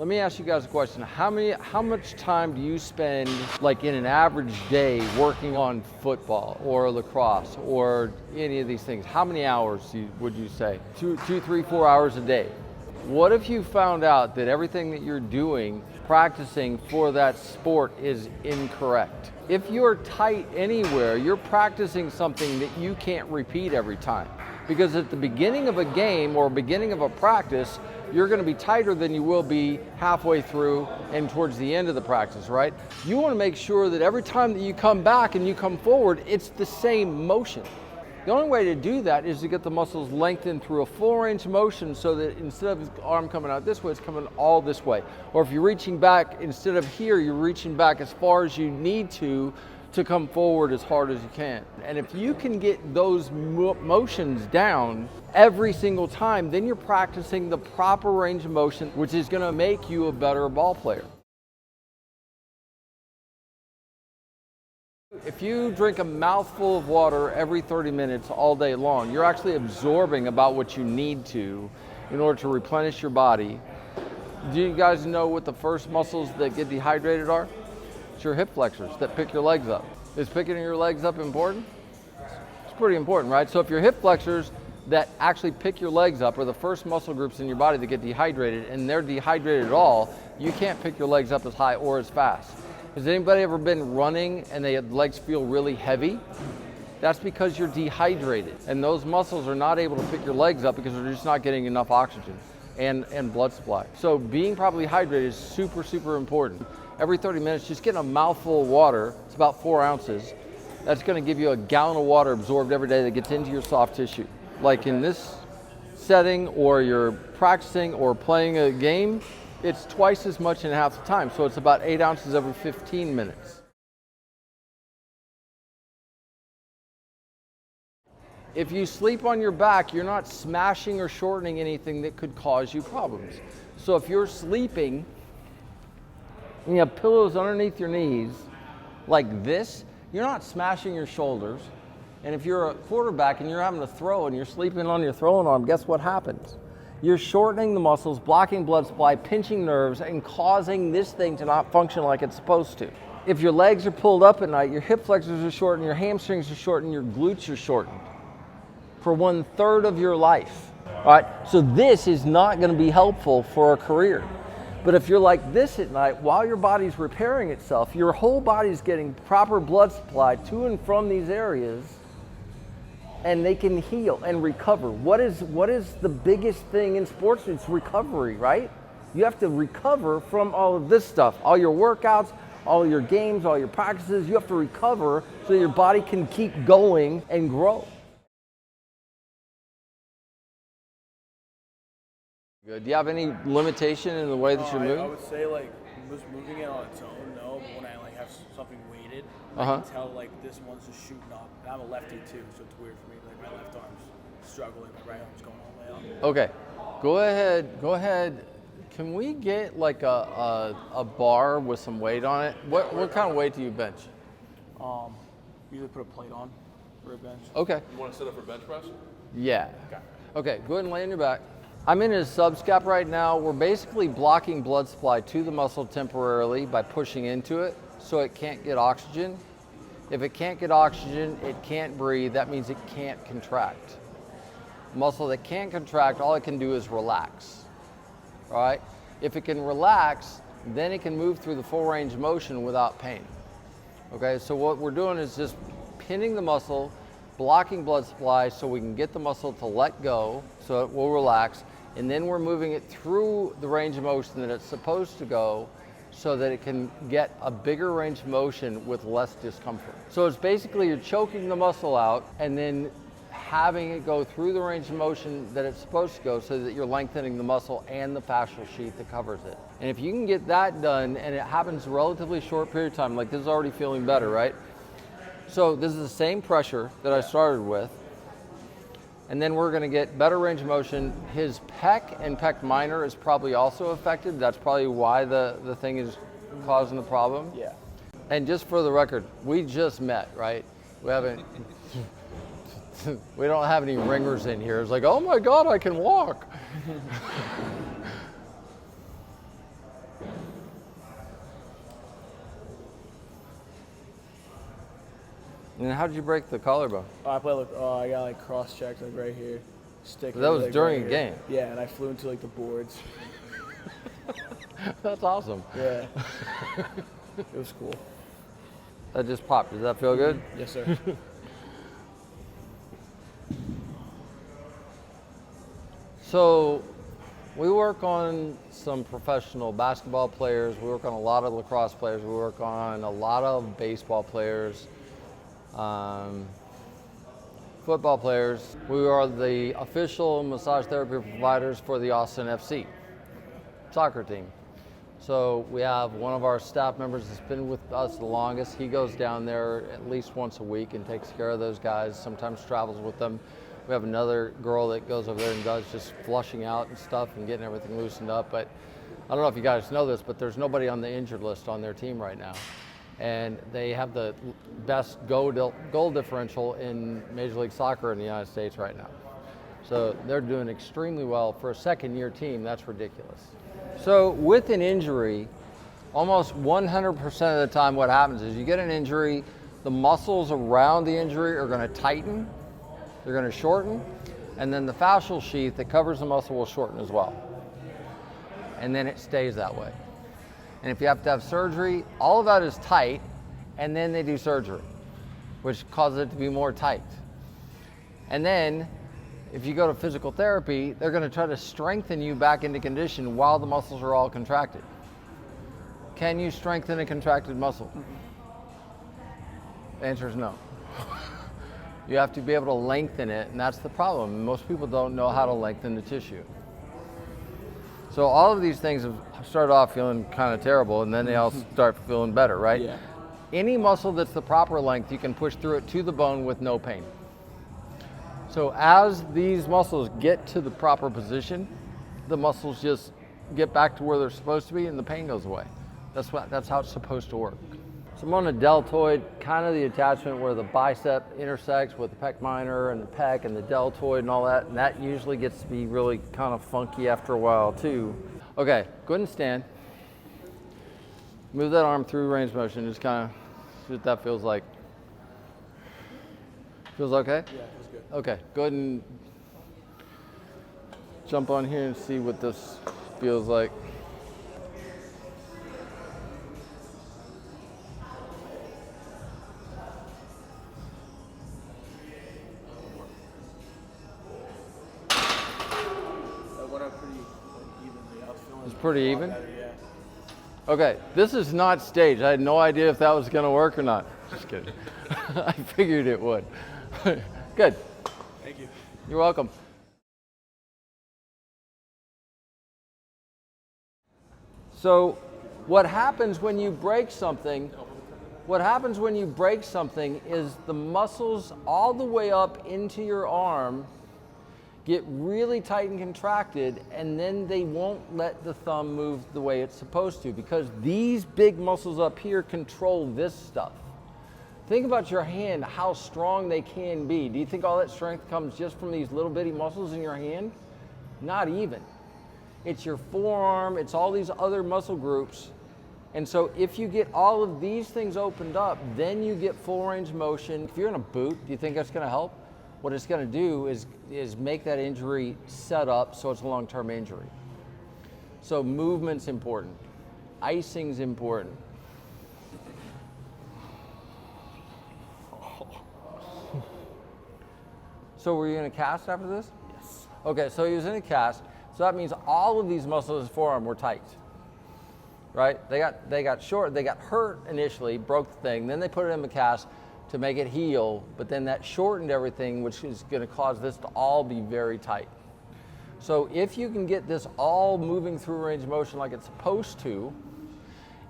Let me ask you guys a question. How much time do you spend, like in an average day, working on football or lacrosse or any of these things? How many hours would you say? 2, 3, 4 hours a day. What if you found out that everything that you're doing, practicing for that sport is incorrect? If you're tight anywhere, you're practicing something that you can't repeat every time. Because at the beginning of a game or beginning of a practice, you're going to be tighter than you will be halfway through and towards the end of the practice, right? You want to make sure that every time that you come back and you come forward, it's the same motion. The only way to do that is to get the muscles lengthened through a full range of motion so that instead of the arm coming out this way, it's coming all this way. Or if you're reaching back, instead of here, you're reaching back as far as you need to come forward as hard as you can. And if you can get those motions down every single time, then you're practicing the proper range of motion, which is going to make you a better ball player. If you drink a mouthful of water every 30 minutes all day long, you're actually absorbing about what you need to in order to replenish your body. Do you guys know what the first muscles that get dehydrated are? It's your hip flexors that pick your legs up. Is picking your legs up important? It's pretty important, right? So if your hip flexors that actually pick your legs up are the first muscle groups in your body that get dehydrated, and they're dehydrated at all, you can't pick your legs up as high or as fast. Has anybody ever been running and their legs feel really heavy? That's because you're dehydrated, and those muscles are not able to pick your legs up because they're just not getting enough oxygen and blood supply. So being properly hydrated is super, super important. Every 30 minutes, just getting a mouthful of water, it's about 4 ounces, that's gonna give you a gallon of water absorbed every day that gets into your soft tissue. Like in this setting, or you're practicing or playing a game, it's twice as much in half the time. So it's about 8 ounces every 15 minutes. If you sleep on your back, you're not smashing or shortening anything that could cause you problems. So if you're sleeping and you have pillows underneath your knees like this, you're not smashing your shoulders. And if you're a quarterback and you're having to throw and you're sleeping on your throwing arm, guess what happens? You're shortening the muscles, blocking blood supply, pinching nerves, and causing this thing to not function like it's supposed to. If your legs are pulled up at night, your hip flexors are shortened, your hamstrings are shortened, your glutes are shortened for 1/3 of your life. All right, so this is not going to be helpful for a career. But if you're like this at night, while your body's repairing itself, your whole body's getting proper blood supply to and from these areas, and they can heal and recover. What is the biggest thing in sports? It's recovery, right? You have to recover from all of this stuff, all your workouts, all your games, all your practices. You have to recover so that your body can keep going and grow. Good. Do you have any limitation in the way that you're moving? I would say like just moving it on its own, no. But when I like have something weighted, I can tell like this one's just shooting up. And I'm a lefty too, so it's weird for me. Like my left arm's struggling, my right arm's going all the way up. Okay. Go ahead. Can we get like a bar with some weight on it? What kind of weight do you bench? Usually put a plate on for a bench. Okay. You want to set up for bench press? Yeah. Okay, go ahead and lay on your back. I'm in his subscap right now. We're basically blocking blood supply to the muscle temporarily by pushing into it so it can't get oxygen. If it can't get oxygen, it can't breathe. That means it can't contract. Muscle that can't contract, all it can do is relax. All right? If it can relax, then it can move through the full range of motion without pain. Okay, so what we're doing is just pinning the muscle, blocking blood supply so we can get the muscle to let go so it will relax, and then we're moving it through the range of motion that it's supposed to go so that it can get a bigger range of motion with less discomfort. So it's basically you're choking the muscle out and then having it go through the range of motion that it's supposed to go so that you're lengthening the muscle and the fascial sheath that covers it. And if you can get that done, and it happens a relatively short period of time, like this is already feeling better, right? So this is the same pressure that I started with. And then we're gonna get better range of motion. His pec and pec minor is probably also affected. That's probably why the thing is causing the problem. Yeah. And just for the record, we just met, right? We haven't, we don't have any ringers in here. It's like, oh my God, I can walk. And how did you break the collarbone? I got like cross-checked like right here. Stick. That was like, during right a here. game. Yeah, and I flew into like the boards. That's awesome. Yeah. It was cool. That just popped. Does that feel good? Yes, sir. So we work on some professional basketball players. We work on a lot of lacrosse players. We work on a lot of baseball players, football players. We are the official massage therapy providers for the Austin FC soccer team. So we have one of our staff members that's been with us the longest. He goes down there at least once a week and takes care of those guys, sometimes travels with them. We have another girl that goes over there and does just flushing out and stuff and getting everything loosened up. But I don't know if you guys know this, but there's nobody on the injured list on their team right now. And they have the best goal differential in Major League Soccer in the United States right now. So they're doing extremely well. For a second-year team, that's ridiculous. So with an injury, almost 100% of the time what happens is you get an injury, the muscles around the injury are going to tighten, they're going to shorten, and then the fascial sheath that covers the muscle will shorten as well. And then it stays that way. And if you have to have surgery, all of that is tight, and then they do surgery, which causes it to be more tight. And then if you go to physical therapy, they're going to try to strengthen you back into condition while the muscles are all contracted. Can you strengthen a contracted muscle? The answer is no. You have to be able to lengthen it, and that's the problem. Most people don't know how to lengthen the tissue. So all of these things have started off feeling kind of terrible, and then they all start feeling better, right? Yeah. Any muscle that's the proper length, you can push through it to the bone with no pain. So as these muscles get to the proper position, the muscles just get back to where they're supposed to be and the pain goes away. That's how it's supposed to work. So I'm on a deltoid, kind of the attachment where the bicep intersects with the pec minor and the pec and the deltoid and all that, and that usually gets to be really kind of funky after a while too. Okay, go ahead and stand. Move that arm through range of motion, just kind of see what that feels like. Feels okay? Yeah, it was good. Okay, go ahead and jump on here and see what this feels like. That went up pretty evenly. I was feeling It's pretty a lot even? better, yeah. Okay, this is not staged. I had no idea if that was gonna work or not. Just kidding. I figured it would. Good. Thank you. You're welcome. So what happens when you break something, is the muscles all the way up into your arm get really tight and contracted, and then they won't let the thumb move the way it's supposed to, because these big muscles up here control this stuff. Think about your hand, how strong they can be. Do you think all that strength comes just from these little bitty muscles in your hand? Not even. It's your forearm, it's all these other muscle groups. And so if you get all of these things opened up, then you get full range of motion. If you're in a boot, do you think that's gonna help? What it's gonna do is make that injury set up so it's a long-term injury. So movement's important. Icing's important. So were you in a cast after this? Yes. Okay, so he was in a cast. So that means all of these muscles in his forearm were tight, right? They got short, they got hurt initially, broke the thing, then they put it in the cast to make it heal, but then that shortened everything, which is gonna cause this to all be very tight. So if you can get this all moving through range of motion like it's supposed to,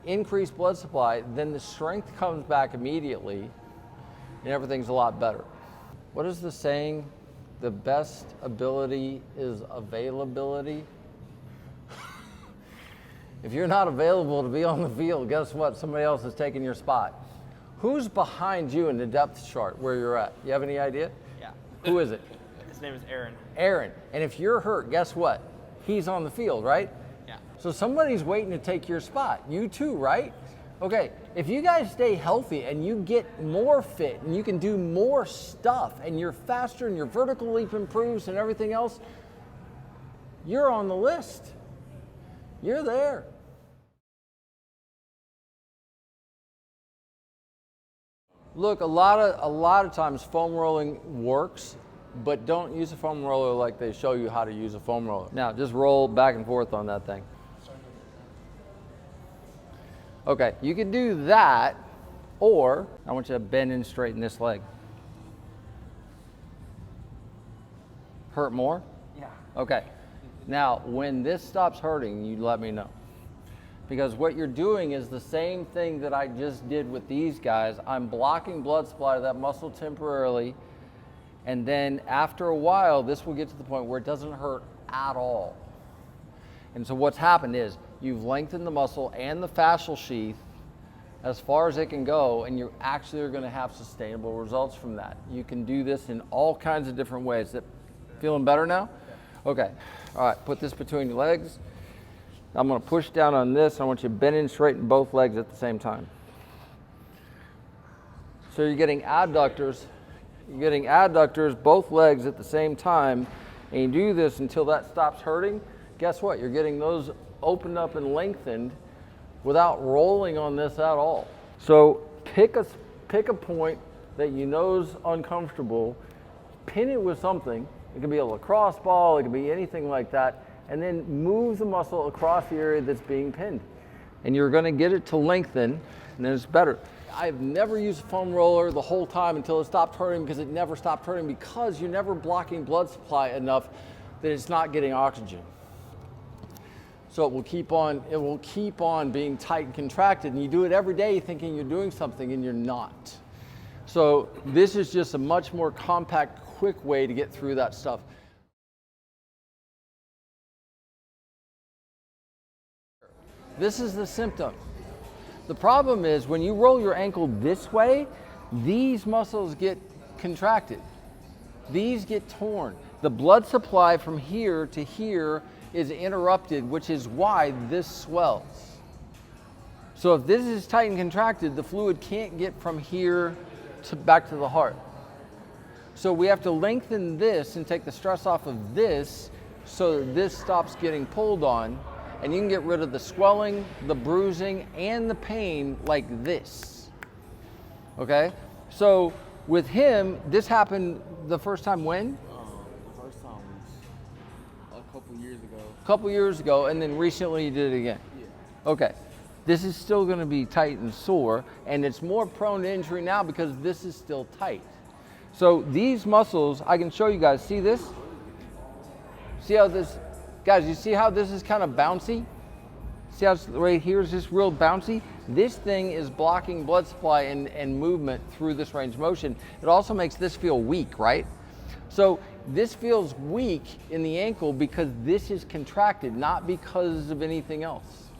increase blood supply, then the strength comes back immediately and everything's a lot better. What is the saying? The best ability is availability. If you're not available to be on the field, guess what? Somebody else is taking your spot. Who's behind you in the depth chart where you're at? You have any idea? Yeah. Who is it? His name is Aaron. Aaron. And if you're hurt, guess what? He's on the field, right? Yeah. So somebody's waiting to take your spot. You too, right? Okay, if you guys stay healthy and you get more fit and you can do more stuff and you're faster and your vertical leap improves and everything else, you're on the list. You're there. Look, a lot of times foam rolling works, but don't use a foam roller like they show you how to use a foam roller. Now, just roll back and forth on that thing. Okay, you can do that, or I want you to bend and straighten this leg. Hurt more? Yeah. Okay. Now, when this stops hurting, you let me know. Because what you're doing is the same thing that I just did with these guys. I'm blocking blood supply to that muscle temporarily, and then after a while, this will get to the point where it doesn't hurt at all. And so what's happened is you've lengthened the muscle and the fascial sheath as far as it can go, and you actually are going to have sustainable results from that. You can do this in all kinds of different ways. Feeling better now? Okay. All right, put this between your legs. I'm going to push down on this. I want you to bend and straighten both legs at the same time. So you're getting adductors. You're getting adductors, both legs at the same time, and you do this until that stops hurting. Guess what? You're getting those opened up and lengthened without rolling on this at all. So pick a point that you know is uncomfortable, pin it with something. It could be a lacrosse ball, it could be anything like that, and then move the muscle across the area that's being pinned. And you're going to get it to lengthen, and then it's better. I've never used a foam roller the whole time until it stopped hurting, because it never stopped hurting, because you're never blocking blood supply enough that it's not getting oxygen. So it will keep on being tight and contracted, and you do it every day thinking you're doing something and you're not. So this is just a much more compact, quick way to get through that stuff. This is the symptom. The problem is when you roll your ankle this way, these muscles get contracted. These get torn. The blood supply from here to here is interrupted, which is why this swells. So if this is tight and contracted, the fluid can't get from here to back to the heart. So we have to lengthen this and take the stress off of this so that this stops getting pulled on, and you can get rid of the swelling, the bruising, and the pain like this. Okay? So with him, this happened the first time when? The first time was a couple years ago. A couple years ago, and then recently you did it again? Yeah. Okay. This is still going to be tight and sore, and it's more prone to injury now because this is still tight. So these muscles, I can show you guys, see this? See how this, guys, you see how this is kind of bouncy? See how it's right here is just real bouncy? This thing is blocking blood supply and movement through this range of motion. It also makes this feel weak, right? So this feels weak in the ankle because this is contracted, not because of anything else.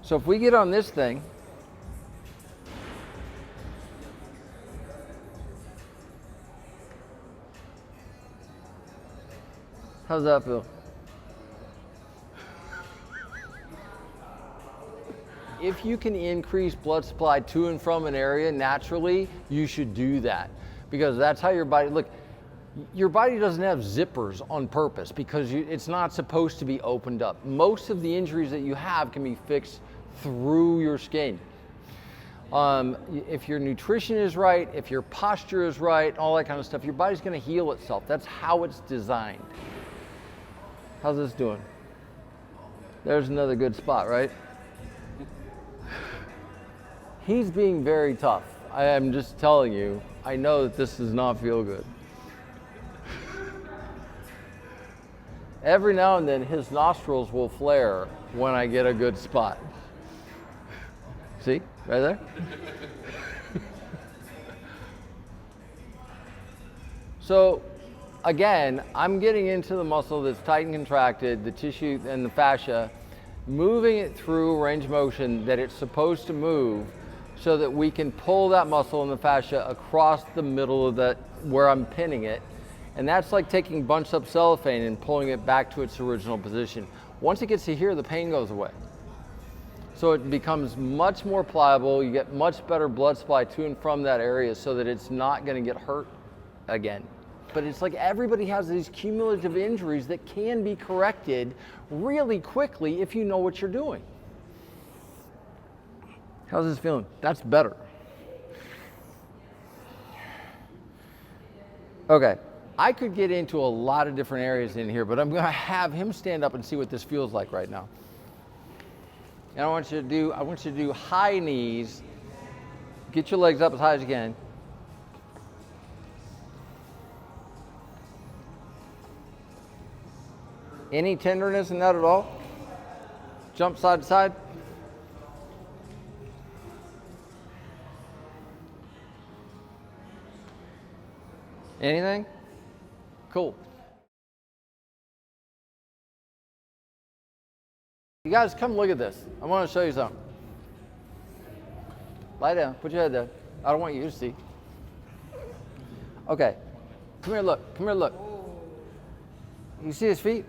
So if we get on this thing, how's that feel? If you can increase blood supply to and from an area naturally, you should do that, because that's how your body, look, your body doesn't have zippers on purpose because it's not supposed to be opened up. Most of the injuries that you have can be fixed through your skin. If your nutrition is right, if your posture is right, all that kind of stuff, your body's going to heal itself. That's how it's designed. How's this doing? There's another good spot, right? He's being very tough. I am just telling you, I know that this does not feel good. Every now and then his nostrils will flare when I get a good spot. See, right there? So again, I'm getting into the muscle that's tight and contracted, the tissue and the fascia, moving it through range of motion that it's supposed to move so that we can pull that muscle and the fascia across the middle of that where I'm pinning it. And that's like taking bunched up cellophane and pulling it back to its original position. Once it gets to here, the pain goes away. So it becomes much more pliable. You get much better blood supply to and from that area so that it's not going to get hurt again. But it's like everybody has these cumulative injuries that can be corrected really quickly if you know what you're doing. How's this feeling? That's better. Okay, I could get into a lot of different areas in here, but I'm going to have him stand up and see what this feels like right now. And I want you to do high knees. Get your legs up as high as you can. Any tenderness in that at all? Jump side to side. Anything? Cool. You guys come look at this. I want to show you something. Lie down, put your head down. I don't want you to see. Okay, come here, look, come here, look. You see his feet?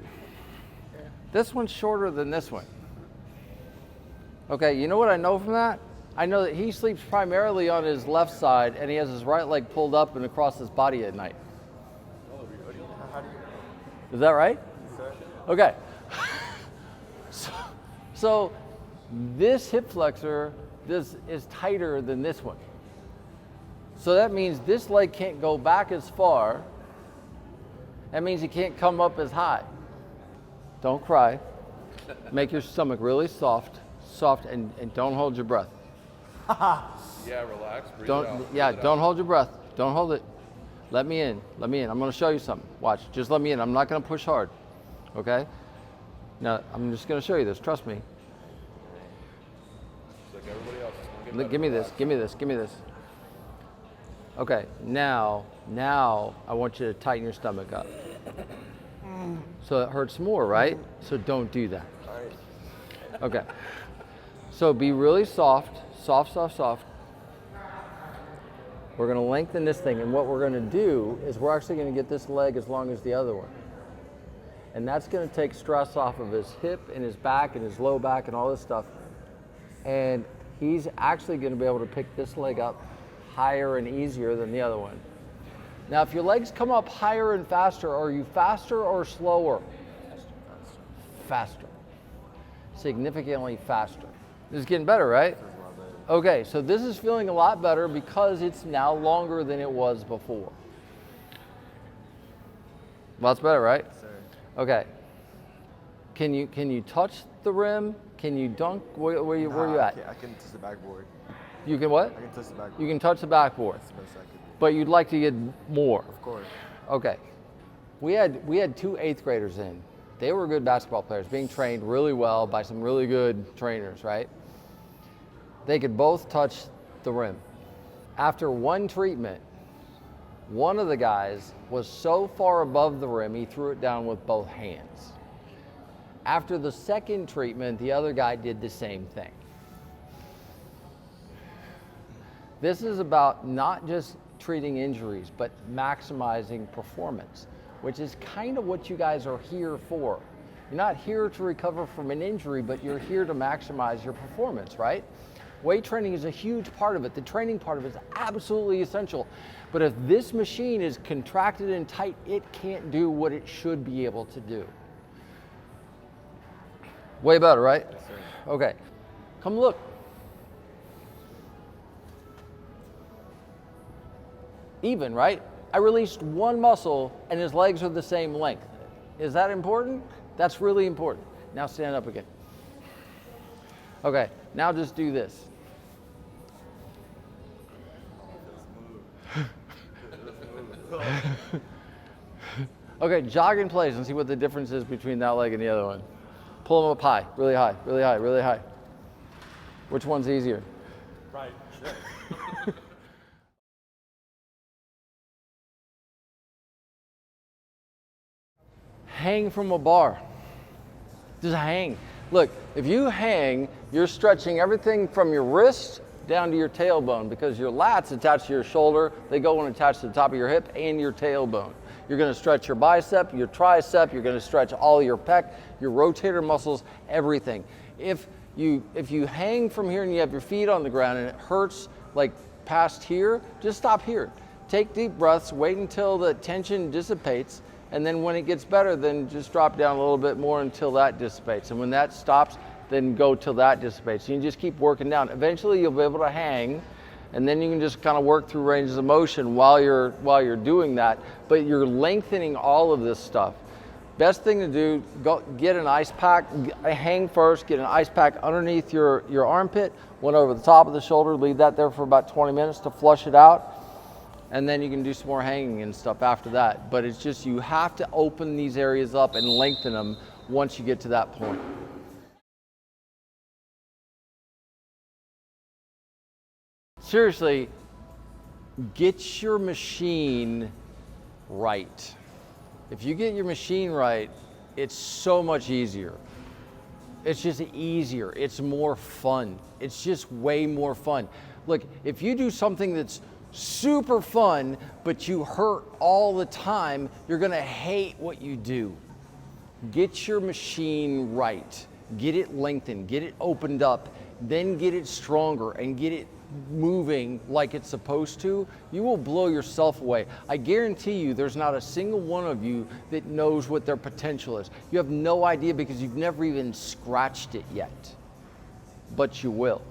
This one's shorter than this one. Okay, you know what I know from that? I know that he sleeps primarily on his left side and he has his right leg pulled up and across his body at night. Is that right? Okay. So this hip flexor is tighter than this one. So that means this leg can't go back as far. That means he can't come up as high. Don't cry. Make your stomach really soft, and don't hold your breath. Yeah, relax, breathe it out. Yeah, don't hold your breath. Don't hold it. Let me in. Let me in. I'm going to show you something. Watch. Just let me in. I'm not going to push hard. Okay? Now, I'm just going to show you this. Trust me. Just like everybody else. Look, give me this. Give me this. Give me this. Okay. Now I want you to tighten your stomach up. So it hurts more, right? So don't do that. All right. Okay. So be really soft. Soft. We're going to lengthen this thing, and what we're going to do is we're actually going to get this leg as long as the other one. And that's going to take stress off of his hip and his back and his low back and all this stuff. And he's actually going to be able to pick this leg up higher and easier than the other one. Now, if your legs come up higher and faster, are you faster or slower? Faster. Significantly faster. This is getting better, right? Okay, so this is feeling a lot better because it's now longer than it was before. Well, that's better, right? Yes, sir. Okay. Can you touch the rim? Can you dunk? Where you at? I can touch the backboard. You can what? I can touch the backboard. You can touch the backboard. That's the best I could do. But you'd like to get more. Of course. Okay. We had 2 8th graders in. They were good basketball players, being trained really well by some really good trainers, right? They could both touch the rim. After one treatment, one of the guys was so far above the rim, he threw it down with both hands. After the second treatment, the other guy did the same thing. This is about not just treating injuries, but maximizing performance, which is kind of what you guys are here for. You're not here to recover from an injury, but you're here to maximize your performance, right? Weight training is a huge part of it. The training part of it is absolutely essential. But if this machine is contracted and tight, it can't do what it should be able to do. Way better, right? Yes, sir. Okay, come look. Even, right? I released one muscle and his legs are the same length. Is that important? That's really important. Now stand up again. Okay, now just do this. Okay, jog in place and see what the difference is between that leg and the other one. Pull them up high, really high, really high, really high. Which one's easier? Right. Sure. Hang from a bar. Just hang. Look, if you hang, you're stretching everything from your wrist down to your tailbone because your lats attach to your shoulder. They go and attach to the top of your hip and your tailbone. You're going to stretch your bicep, your tricep. You're going to stretch all your pec, your rotator muscles, everything. If if you hang from here and you have your feet on the ground and it hurts like past here, just stop here. Take deep breaths, wait until the tension dissipates, and then when it gets better, then just drop down a little bit more until that dissipates. And when that stops, then go till that dissipates. You can just keep working down. Eventually you'll be able to hang, and then you can just kind of work through ranges of motion while you're doing that, but you're lengthening all of this stuff. Best thing to do, go get an ice pack, hang first, get an ice pack underneath your armpit, one over the top of the shoulder, leave that there for about 20 minutes to flush it out, and then you can do some more hanging and stuff after that. But it's just, you have to open these areas up and lengthen them once you get to that point. Seriously, get your machine right. If you get your machine right, it's so much easier. It's just easier, it's more fun. It's just way more fun. Look, if you do something that's super fun, but you hurt all the time, you're gonna hate what you do. Get your machine right. Get it lengthened, get it opened up, then get it stronger and get it moving like it's supposed to. You will blow yourself away. I guarantee you there's not a single one of you that knows what their potential is. You have no idea because you've never even scratched it yet, but you will.